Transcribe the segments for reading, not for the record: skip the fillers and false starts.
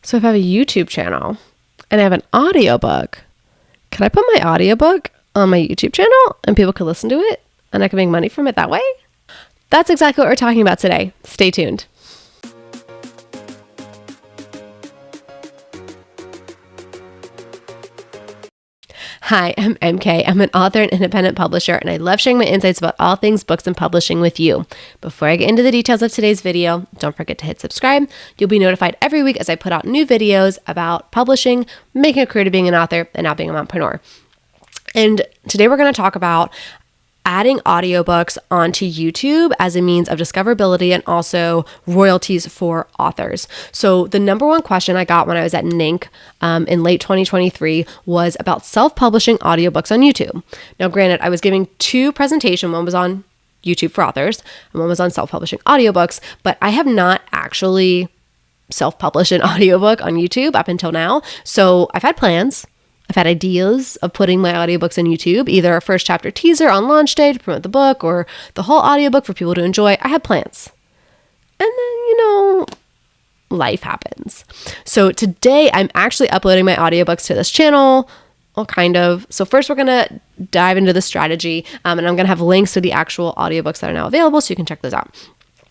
So if I have a YouTube channel and I have an audiobook, could I put my audiobook on my YouTube channel and people could listen to it and I can make money from it that way? That's exactly what we're talking about today. Stay tuned. Hi, I'm MK. I'm an author and independent publisher, and I love sharing my insights about all things books and publishing with you. Before I get into the details of today's video, don't forget to hit subscribe. You'll be notified every week as I put out new videos about publishing, making a career to being an author, and now being a mompreneur. And today we're going to talk about adding audiobooks onto YouTube as a means of discoverability and also royalties for authors. So the number one question I got when I was at NINC in late 2023 was about self-publishing audiobooks on YouTube. Now, granted, I was giving two presentations. One was on YouTube for authors and one was on self-publishing audiobooks, but I have not actually self-published an audiobook on YouTube up until now. So I've had plans. I've had ideas of putting my audiobooks on YouTube, either a first chapter teaser on launch day to promote the book or the whole audiobook for people to enjoy. I had plans. And then, life happens. So today I'm actually uploading my audiobooks to this channel. Well, kind of. So first we're going to dive into the strategy and I'm going to have links to the actual audiobooks that are now available so you can check those out.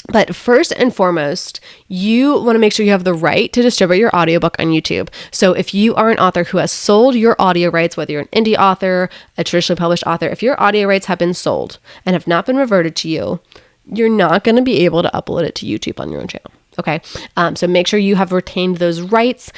But first and foremost, you want to make sure you have the right to distribute your audiobook on YouTube. So if you are an author who has sold your audio rights, whether you're an indie author, a traditionally published author, if your audio rights have been sold and have not been reverted to you, you're not going to be able to upload it to YouTube on your own channel. Okay. So make sure you have retained those rights.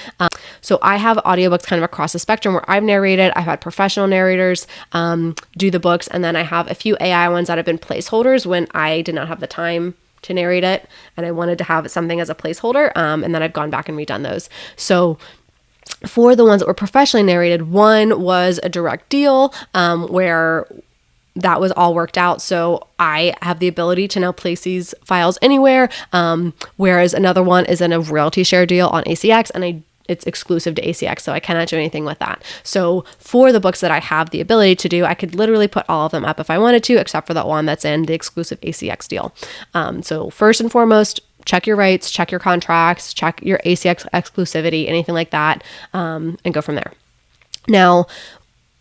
So I have audiobooks kind of across the spectrum where I've narrated. I've had professional narrators do the books. And then I have a few AI ones that have been placeholders when I did not have the time to narrate it and I wanted to have something as a placeholder, and then I've gone back and redone those. So for the ones that were professionally narrated, one was a direct deal where that was all worked out. So I have the ability to now place these files anywhere, whereas another one is in a royalty share deal on ACX, and it's exclusive to ACX, so I cannot do anything with that. So for the books that I have the ability to do, I could literally put all of them up if I wanted to, except for that one that's in the exclusive ACX deal. So first and foremost, check your rights, check your contracts, check your ACX exclusivity, anything like that, and go from there. Now,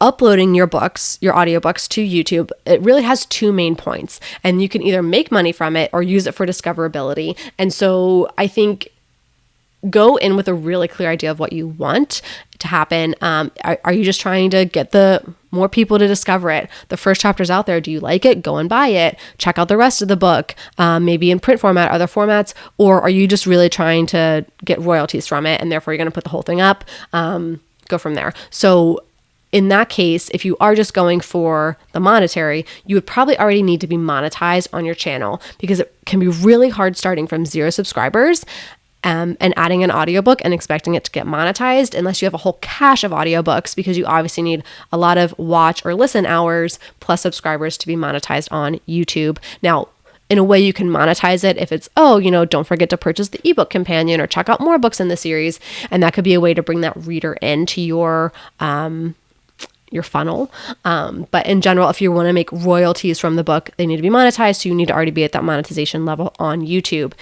uploading your books, your audiobooks to YouTube, it really has two main points, and you can either make money from it or use it for discoverability. And so I think go in with a really clear idea of what you want to happen. Are you just trying to get the more people to discover it? The first chapter's out there. Do you like it? Go and buy it. Check out the rest of the book, maybe in print format, other formats, or are you just really trying to get royalties from it and therefore you're going to put the whole thing up? Go from there. So in that case, if you are just going for the monetary, you would probably already need to be monetized on your channel because it can be really hard starting from 0 subscribers and adding an audiobook and expecting it to get monetized unless you have a whole cache of audiobooks, because you obviously need a lot of watch or listen hours plus subscribers to be monetized on YouTube. Now, in a way you can monetize it if it's, don't forget to purchase the ebook companion or check out more books in the series. And that could be a way to bring that reader into your funnel. But in general, if you want to make royalties from the book, they need to be monetized. So you need to already be at that monetization level on YouTube.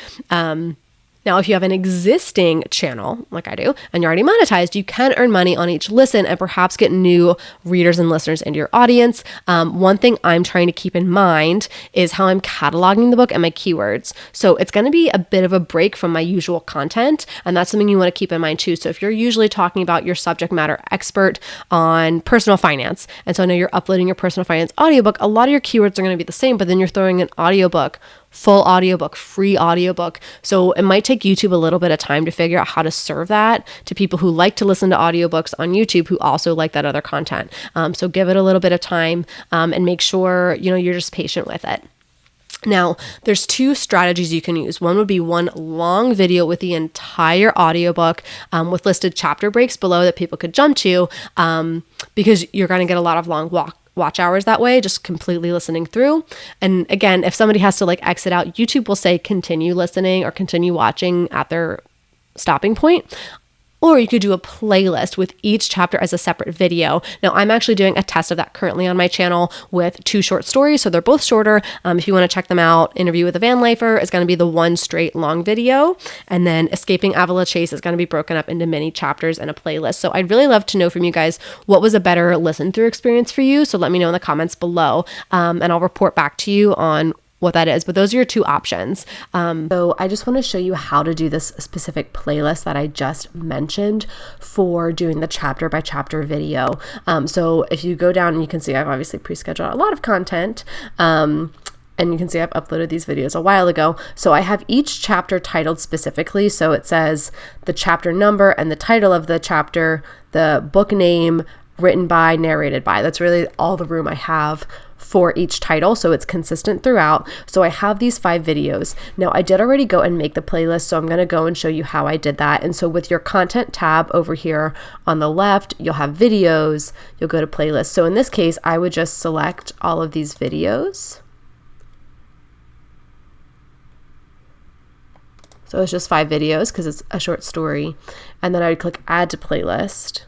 Now, if you have an existing channel like I do, and you're already monetized, you can earn money on each listen and perhaps get new readers and listeners into your audience. One thing I'm trying to keep in mind is how I'm cataloging the book and my keywords. So it's going to be a bit of a break from my usual content, and that's something you want to keep in mind too. So if you're usually talking about your subject matter expert on personal finance, and so now you're uploading your personal finance audiobook, a lot of your keywords are going to be the same, but then you're throwing an audiobook, full audiobook, free audiobook. So it might take YouTube a little bit of time to figure out how to serve that to people who like to listen to audiobooks on YouTube who also like that other content. So give it a little bit of time and make sure, you're just patient with it. Now, there's two strategies you can use. One would be one long video with the entire audiobook with listed chapter breaks below that people could jump to because you're going to get a lot of long watch hours that way, just completely listening through. And again, if somebody has to exit out, YouTube will say continue listening or continue watching at their stopping point. Or you could do a playlist with each chapter as a separate video. Now, I'm actually doing a test of that currently on my channel with 2 short stories, so they're both shorter. If you want to check them out, Interview with a Van Lifer is going to be the one straight long video, and then Escaping Avila Chase is going to be broken up into mini chapters and a playlist. So I'd really love to know from you guys what was a better listen through experience for you. So let me know in the comments below, and I'll report back to you on what that is, but those are your 2 options. So I just want to show you how to do this specific playlist that I just mentioned for doing the chapter by chapter video. So if you go down and you can see I've obviously pre-scheduled a lot of content, and you can see I've uploaded these videos a while ago. So I have each chapter titled specifically. So it says the chapter number and the title of the chapter, the book name, written by, narrated by. That's really all the room I have for each title, so it's consistent throughout. So I have these 5 videos. Now I did already go and make the playlist, so I'm going to go and show you how I did that. And so with your content tab over here on the left, you'll have videos, you'll go to playlist. So in this case, I would just select all of these videos. So it's just 5 videos because it's a short story. And then I would click add to playlist.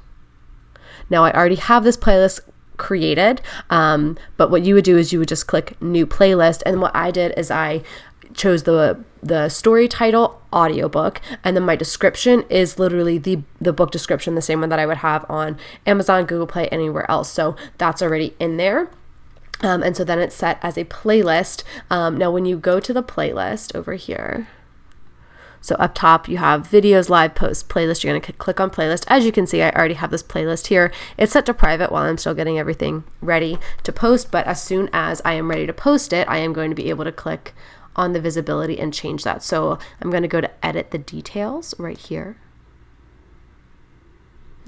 Now I already have this playlist created, but what you would do is you would just click new playlist. And what I did is I chose the story title, audiobook, and then my description is literally the book description, the same one that I would have on Amazon, Google Play, anywhere else. So that's already in there. And so then it's set as a playlist. Now when you go to the playlist over here, so up top, you have videos, live posts, playlist. You're going to click on playlist. As you can see, I already have this playlist here. It's set to private while I'm still getting everything ready to post. But as soon as I am ready to post it, I am going to be able to click on the visibility and change that. So I'm going to go to edit the details right here.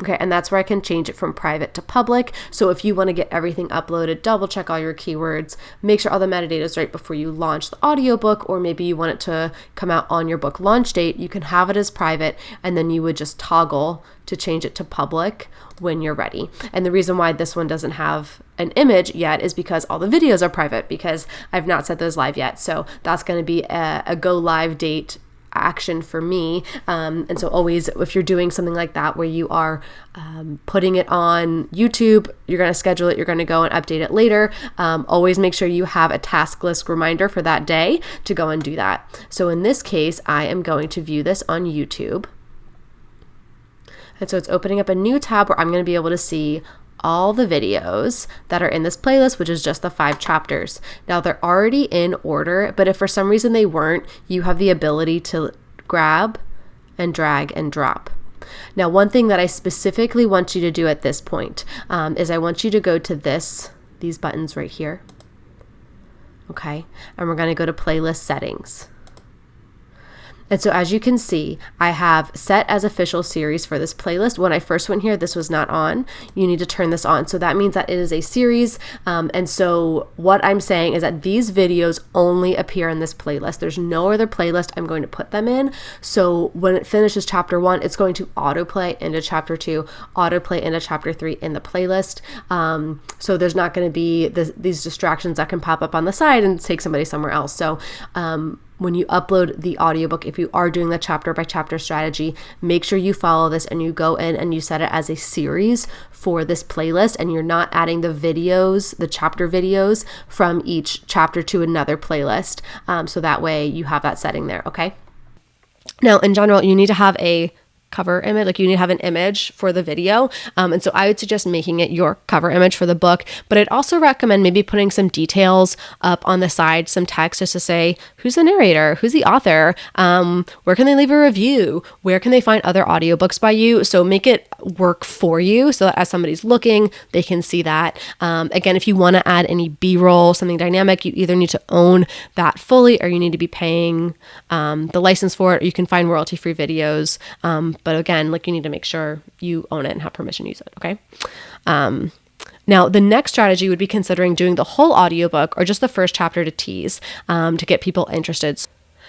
Okay, and that's where I can change it from private to public. So if you want to get everything uploaded, double check all your keywords, make sure all the metadata is right before you launch the audiobook, or maybe you want it to come out on your book launch date, you can have it as private, and then you would just toggle to change it to public when you're ready. And the reason why this one doesn't have an image yet is because all the videos are private, because I've not set those live yet. So that's going to be a go live date action for me. And so always, if you're doing something like that where you are putting it on YouTube, you're going to schedule it, you're going to go and update it later. Always make sure you have a task list reminder for that day to go and do that. So in this case, I am going to view this on YouTube. And so it's opening up a new tab where I'm going to be able to see all the videos that are in this playlist, which is just the 5 chapters. Now they're already in order, but if for some reason they weren't, you have the ability to grab and drag and drop. Now, one thing that I specifically want you to do at this point is I want you to go to these buttons right here. Okay, and we're going to go to playlist settings. And so as you can see, I have set as official series for this playlist. When I first went here, this was not on. You need to turn this on. So that means that it is a series. And so what I'm saying is that these videos only appear in this playlist. There's no other playlist I'm going to put them in. So when it finishes chapter 1, it's going to autoplay into chapter 2, autoplay into chapter 3 in the playlist. So there's not going to be these distractions that can pop up on the side and take somebody somewhere else. So when you upload the audiobook, if you are doing the chapter by chapter strategy, make sure you follow this and you go in and you set it as a series for this playlist, and you're not adding the videos, the chapter videos from each chapter to another playlist. So that way you have that setting there, okay? Now, in general, you need to have a cover image, like you need to have an image for the video. And so I would suggest making it your cover image for the book, but I'd also recommend maybe putting some details up on the side, some text just to say, who's the narrator, who's the author, where can they leave a review, where can they find other audiobooks by you? So make it work for you so that as somebody's looking, they can see that. Again, if you want to add any B-roll, something dynamic, you either need to own that fully or you need to be paying the license for it, or you can find royalty-free videos. But again, like you need to make sure you own it and have permission to use it, okay? Now, the next strategy would be considering doing the whole audiobook or just the first chapter to tease to get people interested.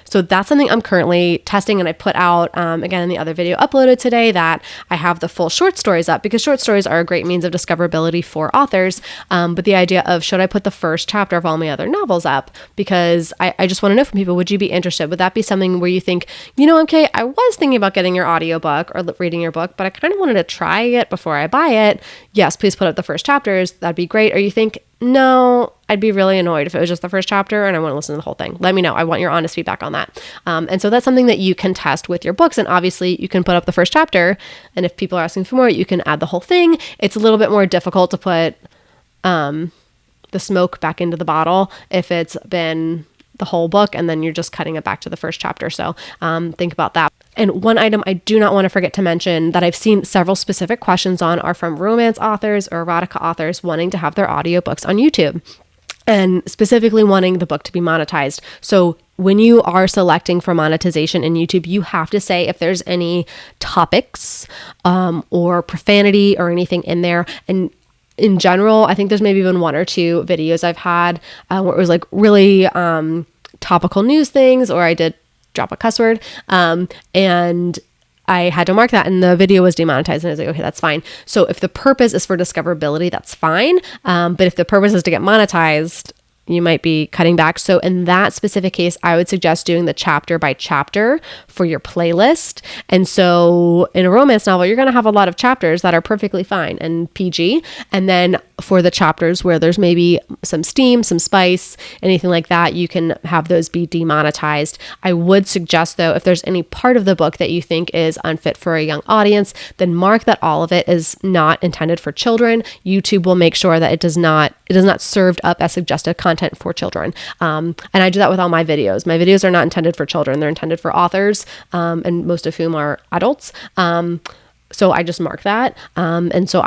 So that's something I'm currently testing, and I put out, again, in the other video uploaded today, that I have the full short stories up, because short stories are a great means of discoverability for authors. But the idea of, should I put the first chapter of all my other novels up? Because I just want to know from people, would you be interested? Would that be something where you think, MK, I was thinking about getting your audiobook or reading your book, but I kind of wanted to try it before I buy it. Yes, please put up the first chapters. That'd be great. Or you think, no, I'd be really annoyed if it was just the first chapter and I want to listen to the whole thing. Let me know. I want your honest feedback on that. And so that's something that you can test with your books. And obviously you can put up the first chapter, and if people are asking for more, you can add the whole thing. It's a little bit more difficult to put the smoke back into the bottle if it's been the whole book and then you're just cutting it back to the first chapter. So think about that. And one item I do not want to forget to mention that I've seen several specific questions on are from romance authors or erotica authors wanting to have their audiobooks on YouTube, and specifically wanting the book to be monetized. So when you are selecting for monetization in YouTube, you have to say if there's any topics or profanity or anything in there. And in general, I think there's maybe been one or two videos I've had where it was like really topical news things, or I did drop a cuss word, and I had to mark that, and the video was demonetized, and I was like, okay, that's fine. So if the purpose is for discoverability, that's fine. But if the purpose is to get monetized, you might be cutting back. So in that specific case, I would suggest doing the chapter by chapter for your playlist. And so in a romance novel, you're going to have a lot of chapters that are perfectly fine and PG. And then for the chapters where there's maybe some steam, some spice, anything like that, you can have those be demonetized. I would suggest, though, if there's any part of the book that you think is unfit for a young audience, then mark that all of it is not intended for children. YouTube will make sure that it is not served up as suggested content for children. And I do that with all my videos. My videos are not intended for children. They're intended for authors, and most of whom are adults. So I just mark that. And so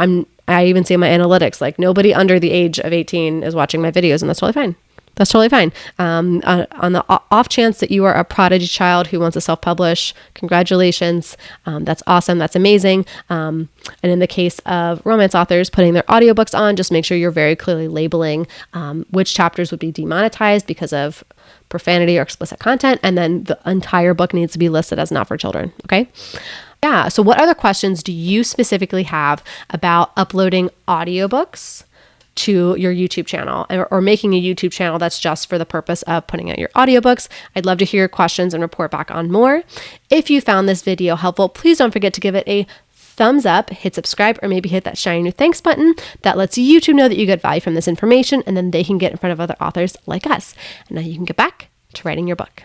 I even see in my analytics, like nobody under the age of 18 is watching my videos, and that's totally fine. That's totally fine. On the off chance that you are a prodigy child who wants to self-publish, congratulations. That's awesome. That's amazing. And in the case of romance authors putting their audiobooks on, just make sure you're very clearly labeling which chapters would be demonetized because of profanity or explicit content. And then the entire book needs to be listed as not for children. Okay. Yeah. So what other questions do you specifically have about uploading audiobooks to your YouTube channel, or making a YouTube channel that's just for the purpose of putting out your audiobooks? I'd love to hear your questions and report back on more. If you found this video helpful, please don't forget to give it a thumbs up, hit subscribe, or maybe hit that shiny new thanks button. That lets YouTube know that you get value from this information, and then they can get in front of other authors like us. And now you can get back to writing your book.